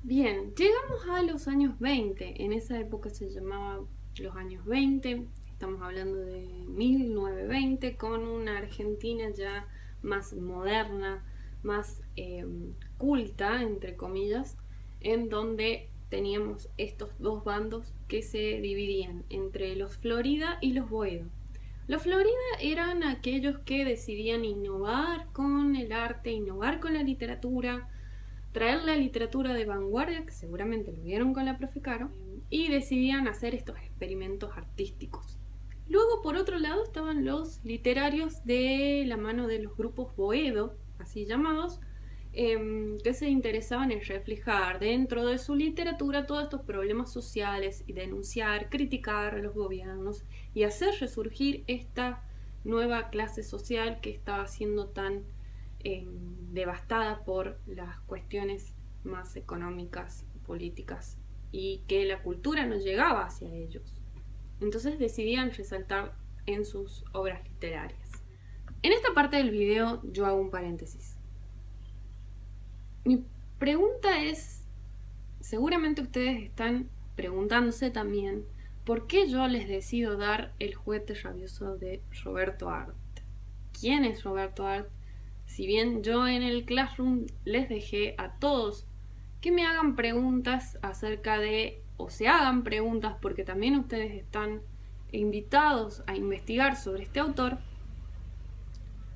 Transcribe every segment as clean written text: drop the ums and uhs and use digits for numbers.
Bien, llegamos a los años 20. En esa época se llamaba los años 20. Estamos hablando de 1920, con una Argentina ya más moderna, más culta, entre comillas, en donde teníamos estos dos bandos que se dividían entre los Florida y los Boedo. Los Florida eran aquellos que decidían innovar con el arte, innovar con la literatura, traer la literatura de vanguardia, que seguramente lo vieron con la profe Caro, y decidían hacer estos experimentos artísticos. Luego, por otro lado, estaban los literarios de la mano de los grupos Boedo, así llamados, que se interesaban en reflejar dentro de su literatura todos estos problemas sociales y denunciar, criticar a los gobiernos y hacer resurgir esta nueva clase social que estaba siendo tan devastada por las cuestiones más económicas, políticas, y que la cultura no llegaba hacia ellos. Entonces decidían resaltar en sus obras literarias. En esta parte del video yo hago un paréntesis. Mi pregunta es, seguramente ustedes están preguntándose también, ¿por qué yo les decido dar El juguete rabioso de Roberto Arlt? ¿Quién es Roberto Arlt? Si bien yo en el Classroom les dejé a todos que me hagan preguntas acerca de, o se hagan preguntas porque también ustedes están invitados a investigar sobre este autor,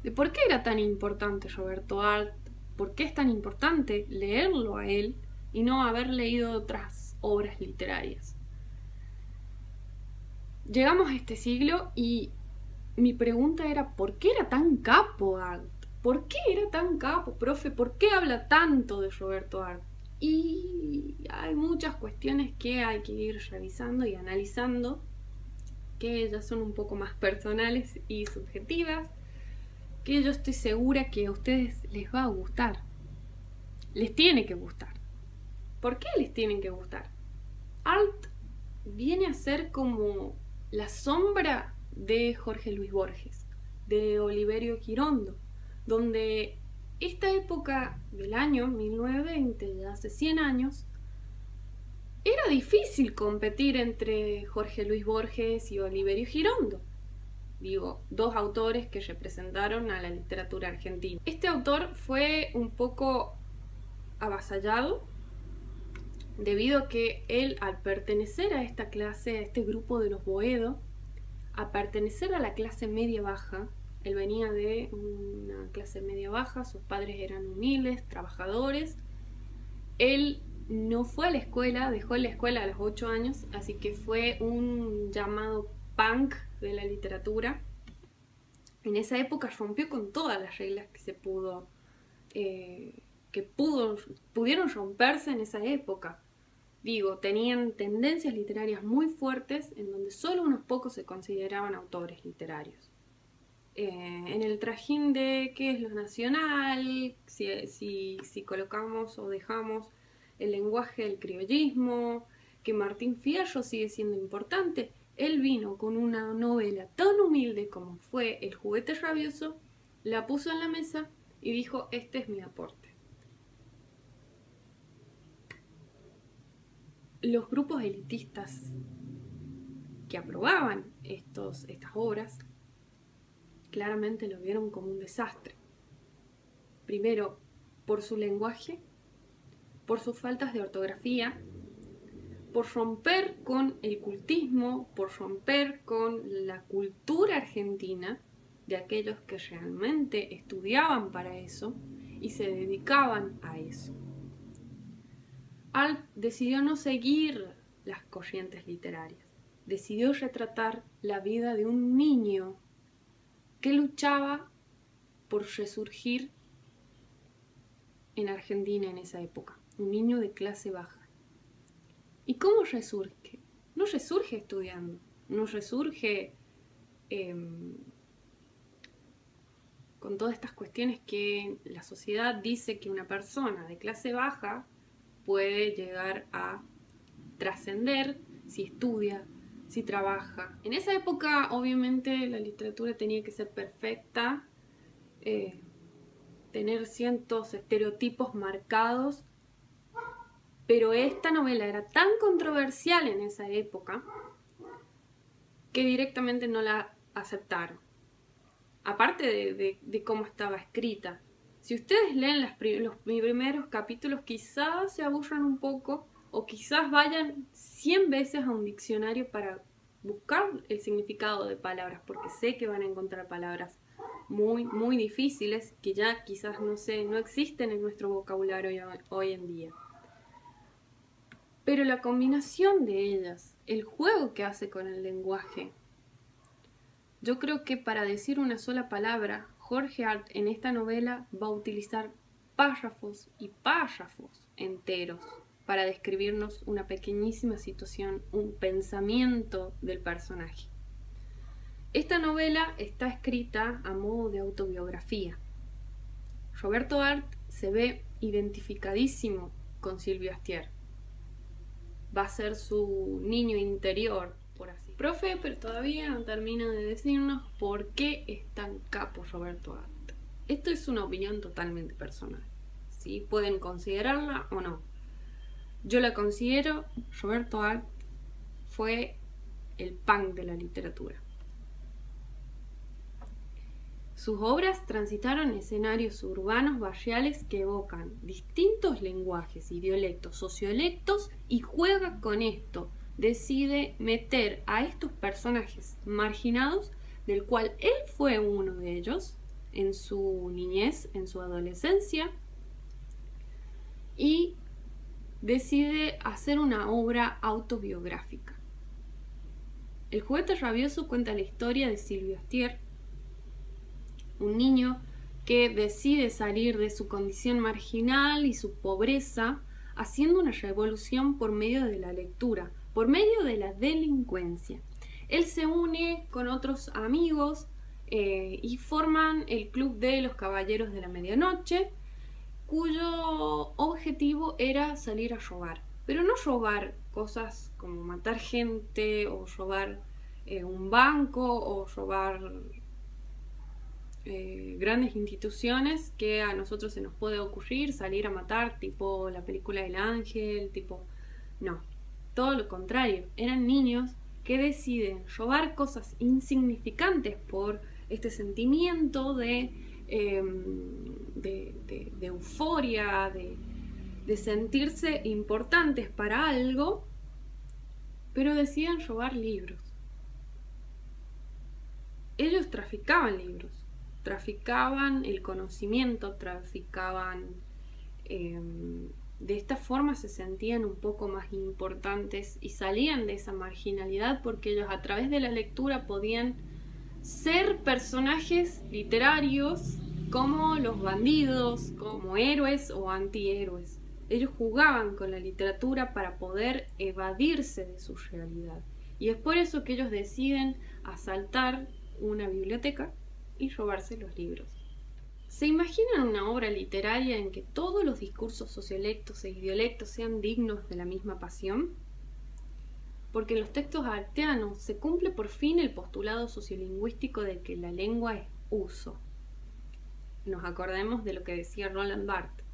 de por qué era tan importante Roberto Arlt, por qué es tan importante leerlo a él y no haber leído otras obras literarias. Llegamos a este siglo y mi pregunta era, ¿por qué era tan capo Arlt? ¿Por qué era tan capo, profe? ¿Por qué habla tanto de Roberto Arlt? Y hay muchas cuestiones que hay que ir revisando y analizando, que ya son un poco más personales y subjetivas, que yo estoy segura que a ustedes les va a gustar. Les tiene que gustar. ¿Por qué les tienen que gustar? Arlt viene a ser como la sombra de Jorge Luis Borges, de Oliverio Girondo, donde esta época del año 1920, ya hace 100 años, era difícil competir entre Jorge Luis Borges y Oliverio Girondo. Digo, dos autores que representaron a la literatura argentina. Este autor fue un poco avasallado debido a que él, al pertenecer a esta clase, a este grupo de los Boedo, a pertenecer a la clase media-baja, él venía de una clase media-baja, sus padres eran humildes, trabajadores, él no fue a la escuela, dejó la escuela a los 8 años, así que fue un llamado punk de la literatura. En esa época rompió con todas las reglas que se pudo, pudieron romperse en esa época. Digo, tenían tendencias literarias muy fuertes en donde solo unos pocos se consideraban autores literarios. En el trajín de qué es lo nacional, si colocamos o dejamos el lenguaje del criollismo, que Martín Fierro sigue siendo importante, él vino con una novela tan humilde como fue El juguete rabioso, la puso en la mesa y dijo, este es mi aporte. Los grupos elitistas que aprobaban estas obras claramente lo vieron como un desastre. Primero, por su lenguaje, por sus faltas de ortografía, por romper con el cultismo, por romper con la cultura argentina de aquellos que realmente estudiaban para eso y se dedicaban a eso. Arlt decidió no seguir las corrientes literarias, decidió retratar la vida de un niño que luchaba por resurgir en Argentina en esa época, un niño de clase baja. ¿Y cómo resurge? No resurge estudiando, no resurge con todas estas cuestiones que la sociedad dice que una persona de clase baja puede llegar a trascender si estudia, si trabaja. En esa época, obviamente, la literatura tenía que ser perfecta, tener ciertos estereotipos marcados Pero esta novela era tan controversial en esa época que directamente no la aceptaron. Aparte de cómo estaba escrita. Si ustedes leen los primeros capítulos, quizás se aburran un poco o quizás vayan 100 veces a un diccionario para buscar el significado de palabras, porque sé que van a encontrar palabras muy, muy difíciles que ya quizás no existen en nuestro vocabulario hoy en día. Pero la combinación de ellas, el juego que hace con el lenguaje, yo creo que para decir una sola palabra, Jorge Art en esta novela va a utilizar párrafos y párrafos enteros para describirnos una pequeñísima situación, un pensamiento del personaje. Esta novela está escrita a modo de autobiografía. Roberto Art se ve identificadísimo con Silvio Astier. Va a ser su niño interior, por así. Profe, pero todavía no termina de decirnos por qué es tan capo Roberto Art. Esto es una opinión totalmente personal, ¿sí? Pueden considerarla o no. Yo la considero. Roberto Art fue el punk de la literatura. Sus obras transitaron escenarios urbanos barriales que evocan distintos lenguajes y dialectos, sociolectos, y juega con esto. Decide meter a estos personajes marginados, del cual él fue uno de ellos, en su niñez, en su adolescencia, y decide hacer una obra autobiográfica. El juguete rabioso cuenta la historia de Silvio Astier, un niño que decide salir de su condición marginal y su pobreza, haciendo una revolución por medio de la lectura, por medio de la delincuencia. Él se une con otros amigos y forman el Club de los Caballeros de la Medianoche, cuyo objetivo era salir a robar. Pero no robar cosas como matar gente o robar un banco o robar grandes instituciones que a nosotros se nos puede ocurrir salir a matar, tipo la película El Ángel, tipo... No, todo lo contrario. Eran niños que deciden robar cosas insignificantes por este sentimiento de euforia, de sentirse importantes para algo, pero deciden robar libros. Ellos traficaban libros, traficaban el conocimiento, traficaban... de esta forma se sentían un poco más importantes y salían de esa marginalidad porque ellos a través de la lectura podían ser personajes literarios como los bandidos, como héroes o antihéroes. Ellos jugaban con la literatura para poder evadirse de su realidad. Y es por eso que ellos deciden asaltar una biblioteca y robarse los libros. ¿Se imaginan una obra literaria en que todos los discursos sociolectos e idiolectos sean dignos de la misma pasión? Porque en los textos arteanos se cumple por fin el postulado sociolingüístico de que la lengua es uso. Nos acordemos de lo que decía Roland Barthes.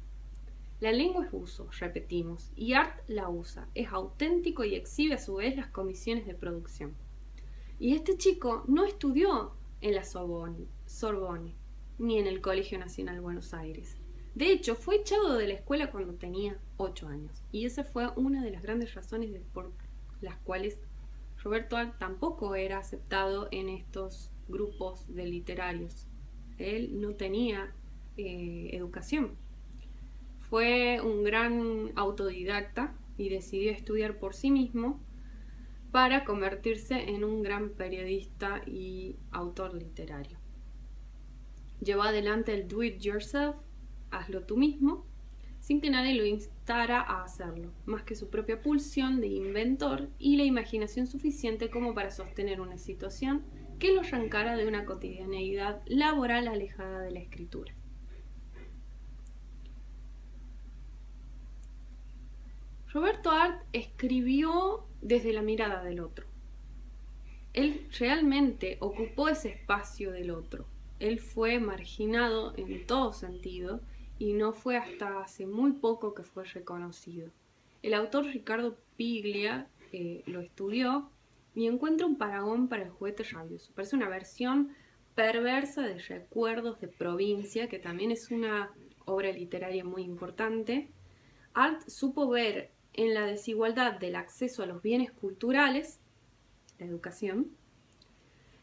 La lengua es uso, repetimos, y Art la usa, es auténtico y exhibe a su vez las comisiones de producción. Y este chico no estudió en la Sorbonne, ni en el Colegio Nacional Buenos Aires. De hecho, fue echado de la escuela cuando tenía 8 años. Y esa fue una de las grandes razones por las cuales Roberto Art tampoco era aceptado en estos grupos de literarios. Él no tenía educación. Fue un gran autodidacta y decidió estudiar por sí mismo para convertirse en un gran periodista y autor literario. Llevó adelante el do it yourself, hazlo tú mismo, sin que nadie lo instara a hacerlo, más que su propia pulsión de inventor y la imaginación suficiente como para sostener una situación que lo arrancara de una cotidianeidad laboral alejada de la escritura. Roberto Art escribió desde la mirada del otro. Él realmente ocupó ese espacio del otro. Él fue marginado en todo sentido y no fue hasta hace muy poco que fue reconocido. El autor Ricardo Piglia lo estudió y encuentra un paragón para El juguete rabioso. Parece una versión perversa de Recuerdos de provincia, que también es una obra literaria muy importante. Arndt supo ver en la desigualdad del acceso a los bienes culturales, la educación,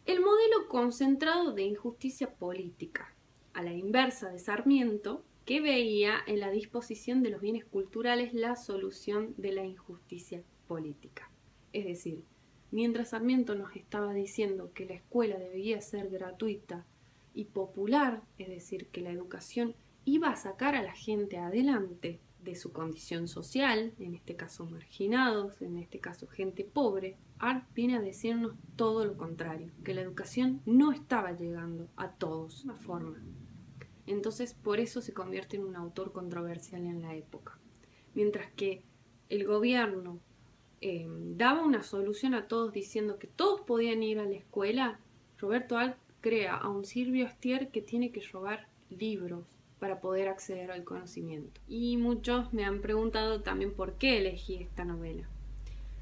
el modelo concentrado de injusticia política, a la inversa de Sarmiento, que veía en la disposición de los bienes culturales la solución de la injusticia política. Es decir, mientras Sarmiento nos estaba diciendo que la escuela debía ser gratuita y popular, es decir, que la educación iba a sacar a la gente adelante de su condición social, en este caso marginados, en este caso gente pobre, Arndt viene a decirnos todo lo contrario, que la educación no estaba llegando a todos de una forma. Entonces, por eso se convierte en un autor controversial en la época. Mientras que el gobierno daba una solución a todos diciendo que todos podían ir a la escuela, Roberto Arndt crea a un Silvio Astier que tiene que robar libros para poder acceder al conocimiento. Y muchos me han preguntado también por qué elegí esta novela.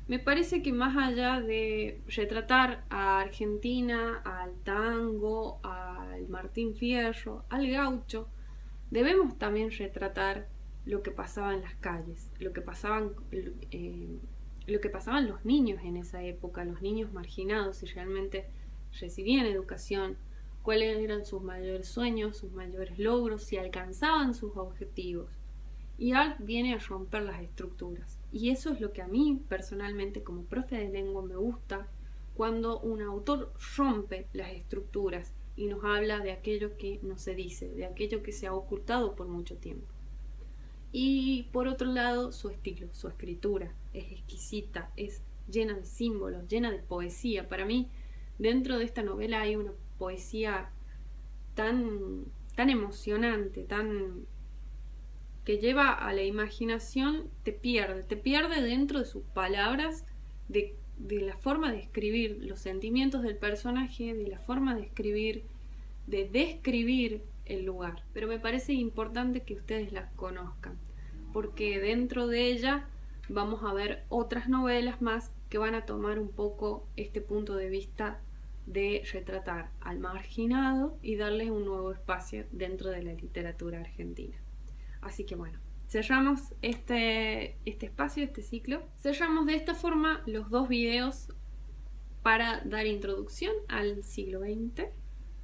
Me parece que más allá de retratar a Argentina, al tango, al Martín Fierro, al gaucho, debemos también retratar lo que pasaba en las calles, lo que pasaban los niños en esa época, los niños marginados, si realmente recibían educación, cuáles eran sus mayores sueños, sus mayores logros, si alcanzaban sus objetivos. Y Arndt viene a romper las estructuras. Y eso es lo que a mí, personalmente, como profe de lengua, me gusta cuando un autor rompe las estructuras y nos habla de aquello que no se dice, de aquello que se ha ocultado por mucho tiempo. Y por otro lado, su estilo, su escritura es exquisita, es llena de símbolos, llena de poesía. Para mí, dentro de esta novela hay una poesía tan emocionante, que lleva a la imaginación, te pierde dentro de sus palabras, de la forma de escribir los sentimientos del personaje, de la forma de escribir, de describir el lugar. Pero me parece importante que ustedes la conozcan, porque dentro de ella vamos a ver otras novelas más que van a tomar un poco este punto de vista de retratar al marginado y darles un nuevo espacio dentro de la literatura argentina. Así que bueno, cerramos este espacio, este ciclo. Cerramos de esta forma los dos videos para dar introducción al siglo XX,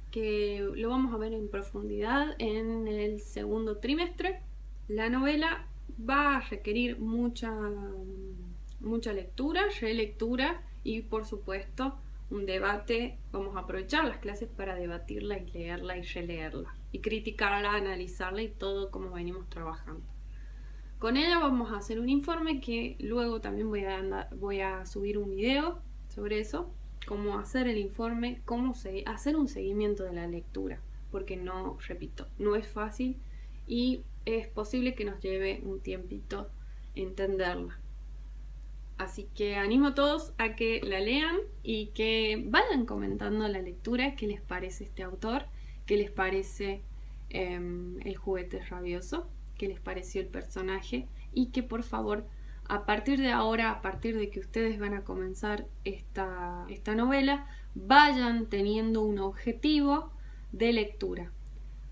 que lo vamos a ver en profundidad en el segundo trimestre. La novela va a requerir mucha lectura, relectura y por supuesto un debate. Vamos a aprovechar las clases para debatirla y leerla y releerla y criticarla, analizarla y todo como venimos trabajando. Con ella vamos a hacer un informe que luego también voy a subir un video sobre eso, cómo hacer el informe, cómo hacer un seguimiento de la lectura, porque no, repito, no es fácil y es posible que nos lleve un tiempito entenderla. Así que animo a todos a que la lean y que vayan comentando la lectura, qué les parece este autor, qué les parece El juguete rabioso, qué les pareció el personaje y que por favor a partir de ahora, a partir de que ustedes van a comenzar esta novela, vayan teniendo un objetivo de lectura.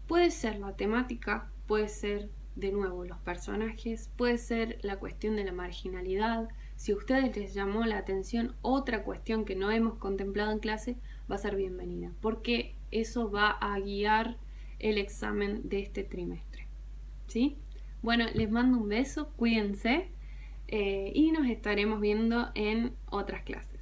Puede ser la temática, puede ser de nuevo los personajes, puede ser la cuestión de la marginalidad. Si a ustedes les llamó la atención otra cuestión que no hemos contemplado en clase, va a ser bienvenida, porque eso va a guiar el examen de este trimestre. ¿Sí? Bueno, les mando un beso, cuídense y nos estaremos viendo en otras clases.